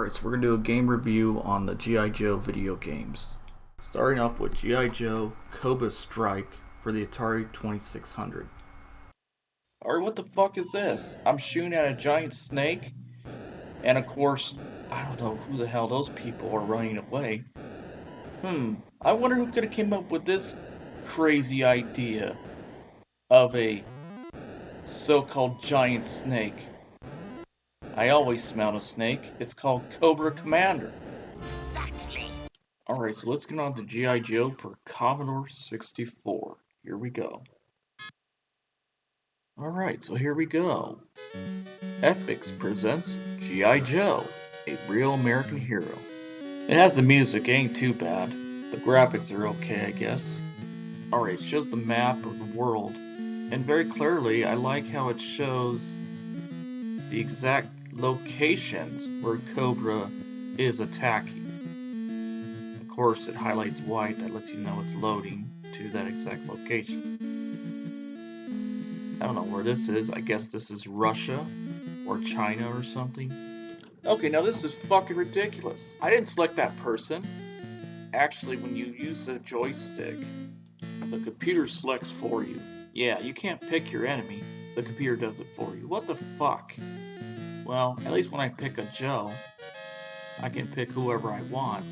Alright, so we're going to do a game review on the G.I. Joe video games. Starting off with G.I. Joe Cobra Strike for the Atari 2600. Alright, what the fuck is this? I'm shooting at a giant snake, and of course, I don't know who the hell those people are running away. I wonder who could have came up with this crazy idea of a so-called giant snake. I always smell a snake. It's called Cobra Commander. Exactly. Alright, so let's get on to G.I. Joe for Commodore 64. Here we go. Alright, so here we go. Epix presents G.I. Joe, a real American hero. It has the music, ain't too bad. The graphics are okay, I guess. Alright, it shows the map of the world. And very clearly, I like how it shows the exact locations where Cobra is attacking. Of course, it highlights white, that lets you know it's loading to that exact location. I don't know where this is. I guess this is Russia or China or something. Okay, now this is fucking ridiculous. I didn't select that person. Actually, when you use the joystick, the computer selects for you. Yeah, you can't pick your enemy. The computer does it for you. What the fuck? Well, at least when I pick a Joe, I can pick whoever I want.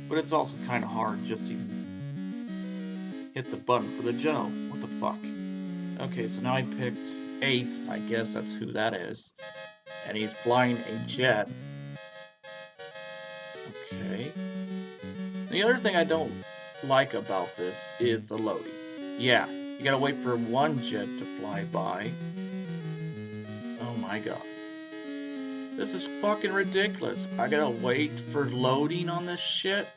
But it's also kind of hard just to hit the button for the Joe. What the fuck? Okay, so now I picked Ace. I guess that's who that is. And he's flying a jet. Okay. The other thing I don't like about this is the loading. Yeah, you gotta wait for one jet to fly by. Oh my god. This is fucking ridiculous. I gotta wait for loading on this shit.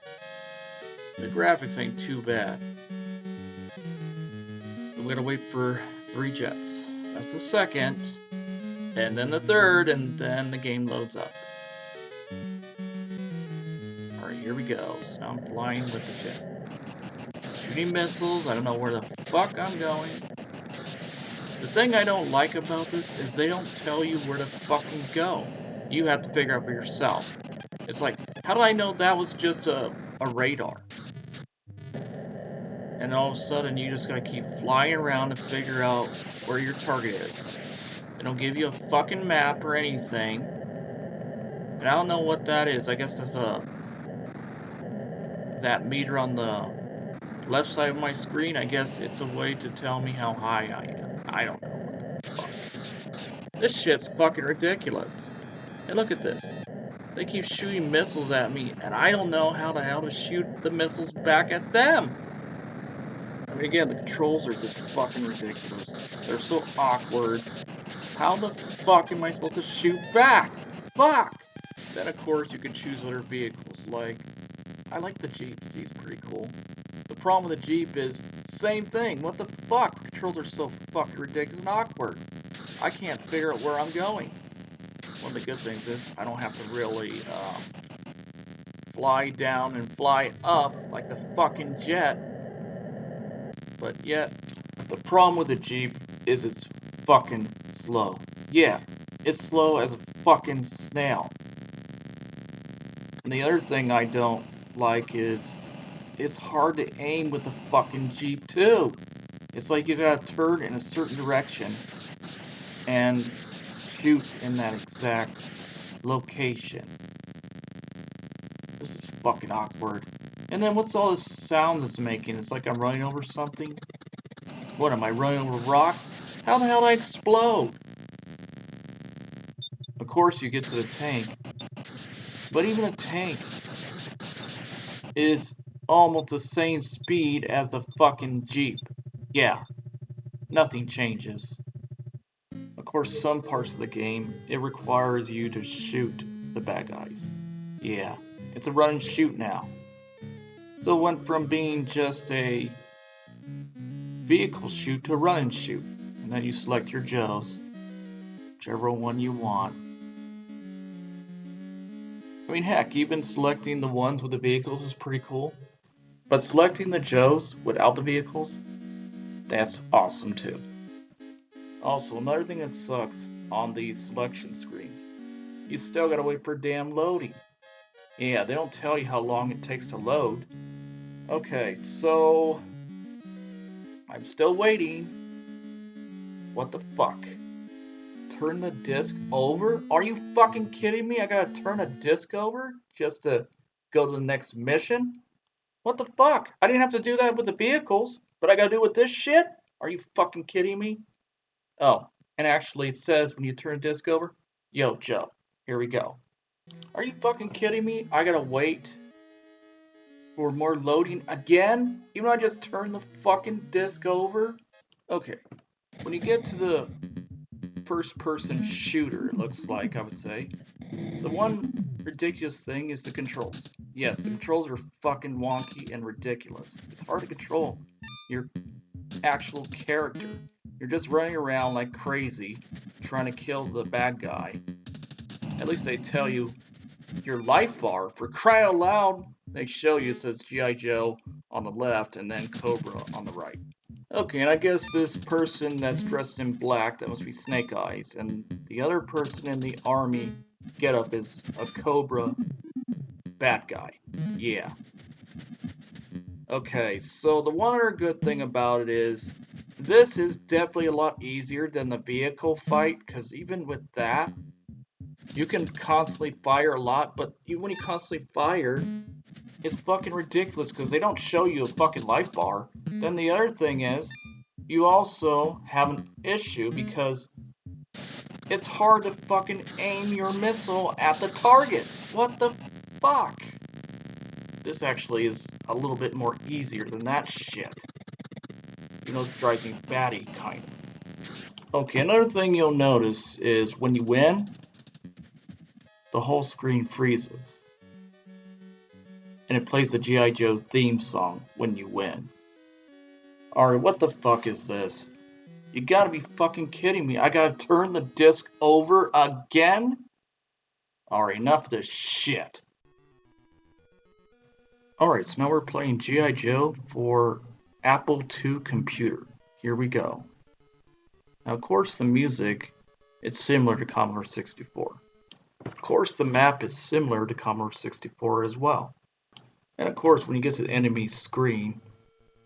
The graphics ain't too bad. We gotta wait for 3 jets. That's the second, and then the third, and then the game loads up. Alright, here we go. So now I'm flying with the jet. Shooting missiles, I don't know where the fuck I'm going. The thing I don't like about this is they don't tell you where to fucking go. You have to figure out for yourself. It's like, how did I know that was just a radar? And all of a sudden, you just gotta keep flying around to figure out where your target is. They don't give you a fucking map or anything. And I don't know what that is. I guess that's that meter on the left side of my screen. I guess it's a way to tell me how high I am. I don't know what the fuck. This shit's fucking ridiculous. And look at this. They keep shooting missiles at me, and I don't know how the hell to shoot the missiles back at them. I mean, again, the controls are just fucking ridiculous. They're so awkward. How the fuck am I supposed to shoot back? Fuck! Then, of course, you can choose other vehicles. Like, I like the Jeep. The Jeep's pretty cool. The problem with the Jeep is, same thing. What the fuck? The controls are so fucking ridiculous and awkward. I can't figure out where I'm going. One of the good things is, I don't have to really, fly down and fly up like the fucking jet. But yet, the problem with the Jeep is it's fucking slow. Yeah, it's slow as a fucking snail. And the other thing I don't like is it's hard to aim with the fucking Jeep too. It's like you gotta turn in a certain direction and shoot in that exact location. This is fucking awkward. And then what's all this sound it's making? It's like I'm running over something. What, am I running over rocks? How the hell did I explode? Of course you get to the tank. But even a tank is almost the same speed as the fucking Jeep. Yeah, nothing changes. Of course, some parts of the game, it requires you to shoot the bad guys. Yeah, it's a run and shoot now. So it went from being just a vehicle shoot to run and shoot. And then you select your Joes, whichever one you want. I mean, heck, even selecting the ones with the vehicles is pretty cool. But selecting the Joes without the vehicles, that's awesome too. Also, another thing that sucks on these selection screens, you still gotta wait for damn loading. Yeah, they don't tell you how long it takes to load. Okay, so I'm still waiting. What the fuck? Turn the disc over? Are you fucking kidding me? I gotta turn a disc over just to go to the next mission? What the fuck? I didn't have to do that with the vehicles, but I gotta do it with this shit? Are you fucking kidding me? Oh, and actually it says when you turn a disc over, yo, Joe, here we go. Are you fucking kidding me? I gotta wait for more loading again? Even though I just turned the fucking disc over? Okay, when you get to the first person shooter, it looks like, I would say, the one ridiculous thing is the controls. Yes, the controls are fucking wonky and ridiculous. It's hard to control your actual character. You're just running around like crazy trying to kill the bad guy. At least they tell you your life bar. For crying out loud, they show you it says G.I. Joe on the left and then Cobra on the right. Okay, and I guess this person that's dressed in black, that must be Snake Eyes, and the other person in the army getup is a Cobra bad guy. Yeah. Okay, so the one other good thing about it is this is definitely a lot easier than the vehicle fight, because even with that, you can constantly fire a lot, but even when you constantly fire, it's fucking ridiculous because they don't show you a fucking life bar. Then the other thing is, you also have an issue because it's hard to fucking aim your missile at the target. What the fuck? This actually is a little bit more easier than that shit. You know, this drives me batty, kind of. Okay, another thing you'll notice is when you win, the whole screen freezes. And it plays the G.I. Joe theme song when you win. Alright, what the fuck is this? You gotta be fucking kidding me. I gotta turn the disc over again? Alright, enough of this shit. Alright, so now we're playing G.I. Joe for Apple II computer. Here we go. Now, of course, the music, it's similar to Commodore 64. Of course, the map is similar to Commodore 64 as well. And of course, when you get to the enemy screen,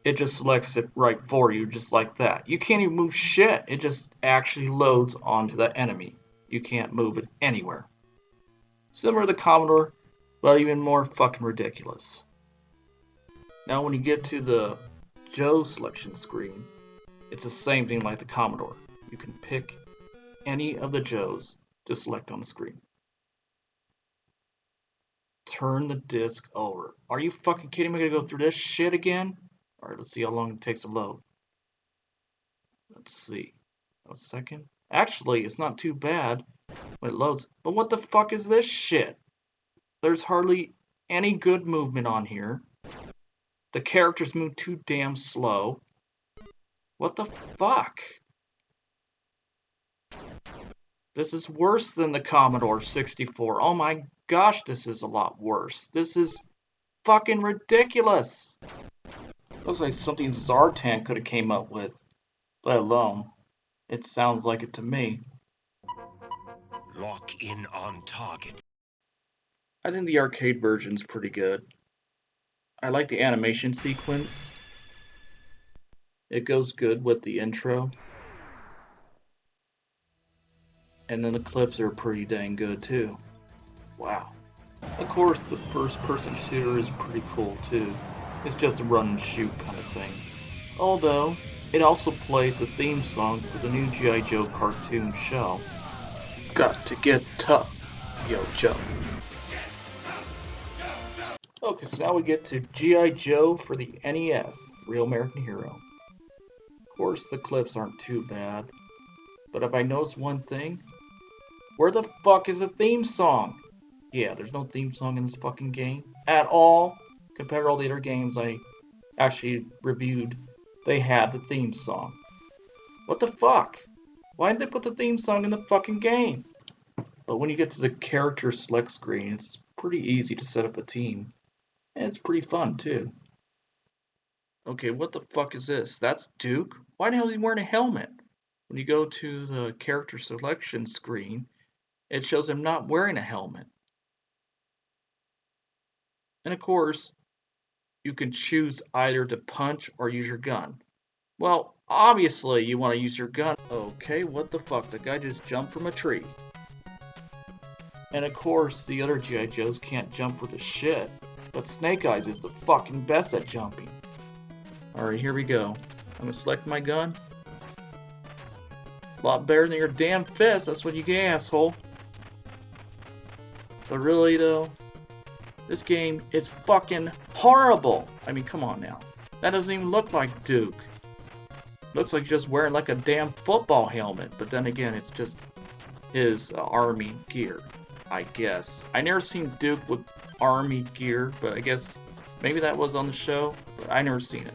it just selects it right for you, just like that. You can't even move shit. It just actually loads onto that enemy. You can't move it anywhere. Similar to Commodore, but even more fucking ridiculous. Now, when you get to the Joe selection screen, it's the same thing like the Commodore. You can pick any of the Joes to select on the screen. Turn the disc over. Are you fucking kidding me? I'm gonna go through this shit again? Alright, let's see how long it takes to load. Let's see. A second. Actually, it's not too bad when it loads. But what the fuck is this shit? There's hardly any good movement on here. The characters move too damn slow. What the fuck? This is worse than the Commodore 64. Oh my gosh, this is a lot worse. This is fucking ridiculous. Looks like something Zartan could have came up with. Let alone, it sounds like it to me. Lock in on target. I think the arcade version's pretty good. I like the animation sequence. It goes good with the intro. And then the clips are pretty dang good too. Wow. Of course, the first person shooter is pretty cool too. It's just a run and shoot kind of thing. Although, it also plays the theme song for the new G.I. Joe cartoon show. Got to get tough, yo Joe. Okay, so now we get to G.I. Joe for the NES, Real American Hero. Of course, the clips aren't too bad. But if I notice one thing, where the fuck is the theme song? Yeah, there's no theme song in this fucking game at all. Compared to all the other games I actually reviewed, they had the theme song. What the fuck? Why didn't they put the theme song in the fucking game? But when you get to the character select screen, it's pretty easy to set up a team. And it's pretty fun too. Okay, what the fuck is this? That's Duke? Why the hell is he wearing a helmet? When you go to the character selection screen, it shows him not wearing a helmet. And of course, you can choose either to punch or use your gun. Well, obviously you want to use your gun. Okay, what the fuck? The guy just jumped from a tree. And of course, the other G.I. Joes can't jump with a shit. But Snake Eyes is the fucking best at jumping. Alright, here we go. I'm gonna select my gun. A lot better than your damn fist, that's what you get, asshole. But really though, this game is fucking horrible. I mean, come on now. That doesn't even look like Duke. Looks like he's just wearing like a damn football helmet. But then again, it's just his army gear, I guess. I never seen Duke with army gear, but I guess maybe that was on the show, but I never seen it.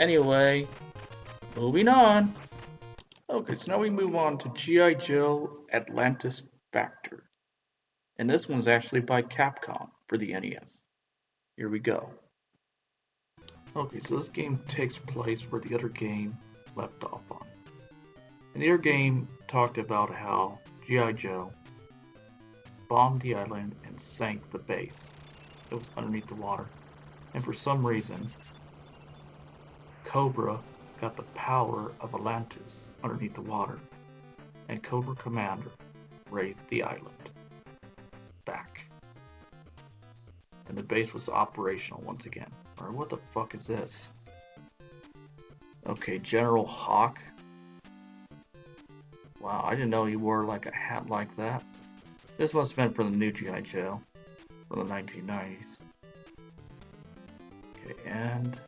Anyway, moving on. Okay, so now we move on to G.I. Joe Atlantis Factor. And this one's actually by Capcom for the NES. Here we go. Okay, so this game takes place where the other game left off on. And the other game talked about how G.I. Joe bombed the island and sank the base. It was underneath the water. And for some reason, Cobra got the power of Atlantis underneath the water. And Cobra Commander raised the island back. And the base was operational once again. Or what the fuck is this? Okay, General Hawk. Wow, I didn't know he wore like a hat like that. This must have been for the new G.I. Joe from the 1990s. Okay, and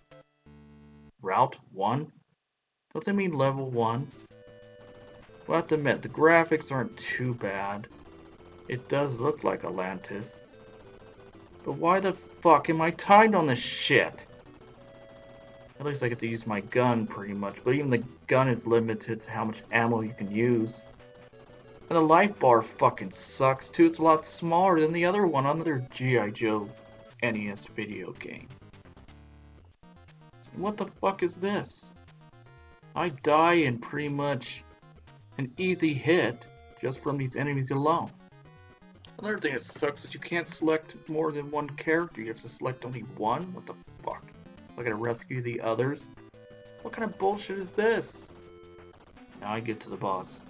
Route 1? Does that mean level 1? Well, I have to admit, the graphics aren't too bad. It does look like Atlantis. But why the fuck am I timed on this shit? At least I get to use my gun pretty much, but even the gun is limited to how much ammo you can use. And the life bar fucking sucks too. It's a lot smaller than the other one on the G.I. Joe NES video game. So what the fuck is this? I die in pretty much an easy hit just from these enemies alone. Another thing that sucks is you can't select more than one character. You have to select only one? What the fuck? I gotta rescue the others? What kind of bullshit is this? Now I get to the boss.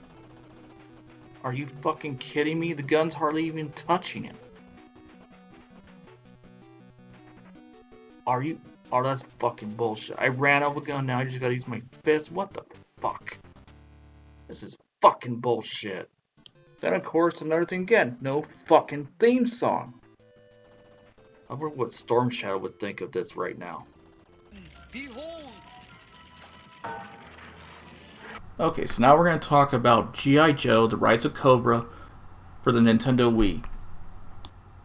Are you fucking kidding me? The gun's hardly even touching him. Are you? Oh, that's fucking bullshit. I ran out of a gun, now I just gotta use my fist? What the fuck? This is fucking bullshit. Then, of course, another thing again, no fucking theme song. I wonder what Storm Shadow would think of this right now. Behold. Okay, so now we're going to talk about G.I. Joe, The Rise of Cobra for the Nintendo Wii.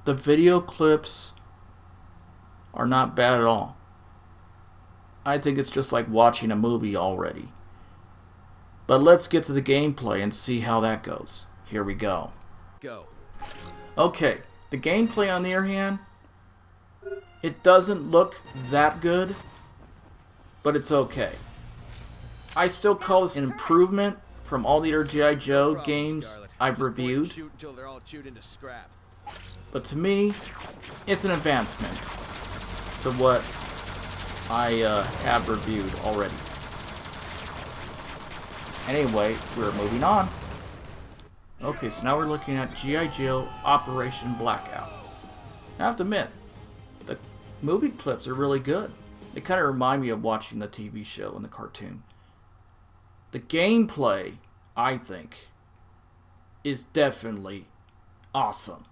The video clips are not bad at all. I think it's just like watching a movie already. But let's get to the gameplay and see how that goes. Here we go. Okay, the gameplay on the other hand, it doesn't look that good, but it's okay. I still call this an improvement from all the other G.I. Joe games I've reviewed. But to me, it's an advancement to what I have reviewed already. Anyway, we're moving on. Okay, so now we're looking at G.I. Joe Operation Blackout. Now I have to admit, the movie clips are really good. They kind of remind me of watching the TV show and the cartoon. The gameplay, I think, is definitely awesome.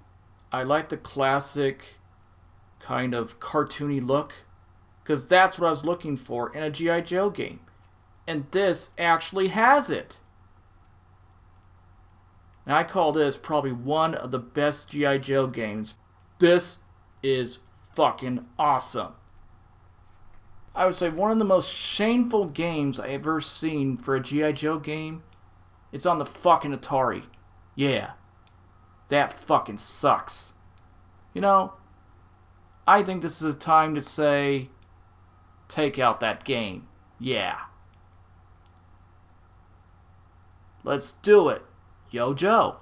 I like the classic kind of cartoony look, because that's what I was looking for in a G.I. Joe game. And this actually has it. And I call this probably one of the best G.I. Joe games. This is fucking awesome. I would say one of the most shameful games I've ever seen for a G.I. Joe game. It's on the fucking Atari. Yeah. That fucking sucks. You know, I think this is a time to say, take out that game. Yeah. Let's do it. Yo, Joe.